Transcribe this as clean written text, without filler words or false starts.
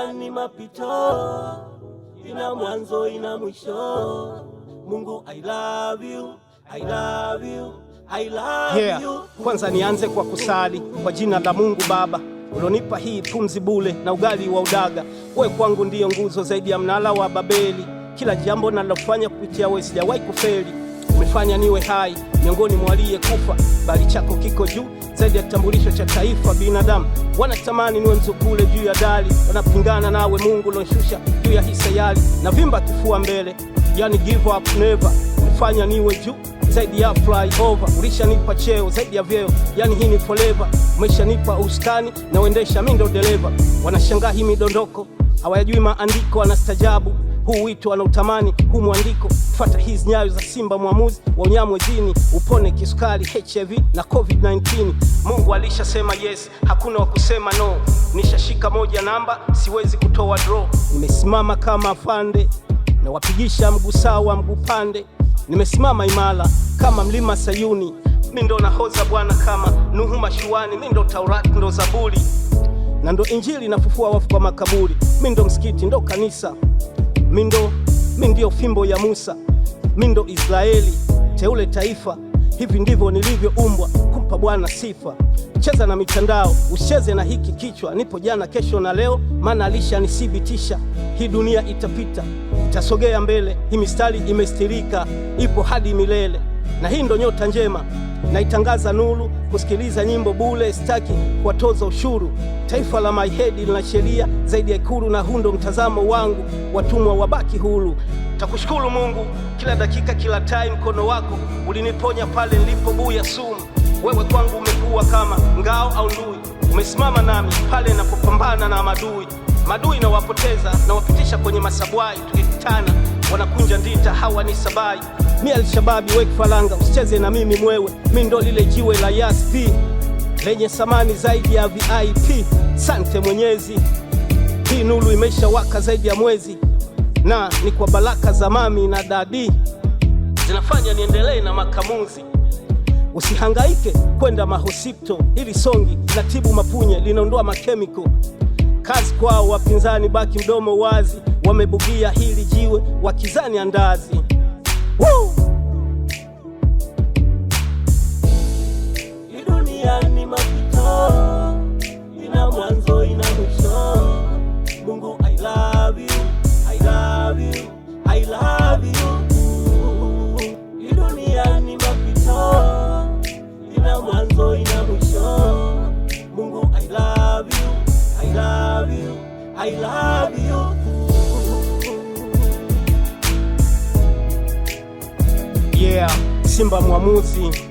Dunia ni mapito, ina mwanzo ina mwisho. Mungu I love you, I love you, I love you. Kwanza nianze kwa kusali kwa jina la Mungu Baba ulonipa hii pumzi bule na ugali wa udaga. Wewe kwangu ndiyo nguzo zaidi ya mnara wa Babeli. Kila jambo nalofanya kupitia wewe sijawahi kufeli. Umefanya niwe hai miongoni mwa waliyekufa, bali chako kiko juu zaidi ya kitambulisho cha taifa. Binadamu wanatamani niwe mzukule juu ya dali, wanapingana nawe Mungu lonshusha juu ya hii sayari. Na vimba kifua mbele, yani give up never. Umefanya niwe juu zaidi ya fly over. Ulishanipa cheo zaidi ya vyeo, yani hii ni forever. Umeshanipa uskani na uendesha mimi ndo dereva. Wanashangaa hii midondoko, hawajui maandiko, wanastajabu huu wito wanautamani huu mwandiko. Fuata hizi nyayo za simba mwamuzi wa unyamwezini, upone kisukari, HIV na COVID-19. Mungu alishasema yes, hakuna wa kusema no. Nishashika moja namba, siwezi kutoa draw. Nimesimama kama afande na wapigisha mguu sawa mguu pande. Nimesimama imara kama mlima Sayuni, mimi ndo nahoza Bwana kama Nuhu mashuani. Mimi ndo Taurati ndo Zaburi na ndo Injili nafufua wafu kwa makaburi. Mimi ndo msikiti ndo kanisa, mimi ndio fimbo ya Musa. Mimi ndo Israeli teule taifa. Hivi ndivyo nilivyoumbwa kumpa Bwana sifa. Cheza na mitandao usicheze na hiki kichwa. Nipo jana kesho na leo, maana alishanithibitisha. Hii dunia itapita, itasogea mbele. Hii mistari imestirika, ipo hadi milele. Na hii ndo nyota njema, naitangaza nuru. Kusikiliza nyimbo bule, staki kuwatoza ushuru. Taifa la my head lina sheria zaidi ya Ikulu, na hundo mtazamo wangu, watumwa wabaki huru. Takushukuru Mungu kila dakika kila time, mkono wako uliniponya pale nilipobuya sumu. Wewe kwangu umekuwa kama ngao au ndui, umesimama nami pale napopambana na madui na wapoteza na wapitisha kwenye masabwai. Tukikutana wanakunja ndita, hawa ni sabai. Mimi alishababi weki falanga, usicheze na mimi mwewe. Mimi ndo lile jiwe la Yaspi lenye samani zaidi ya VIP. Sante Mwenyezi, hii nuru imesha waka zaidi ya mwezi, na ni kwa baraka za mami na dadi zinafanya niendelee na makamuzi. Usihangaike kwenda mahosipto, ili songi linatibu mapunye, linaondoa makemiko. Kazi kwao wapinzani, baki mdomo wazi. Wamebugia hili jiwe wakizani andazi. Woo! Dunia ni mapito, ina mwanzo ina mwisho. Mungu I love you, I love you, I love you. Dunia ni mapito, ina mwanzo ina mwisho. Mungu I love you, I love you, I love you. Yeah, Simba mwamuzi.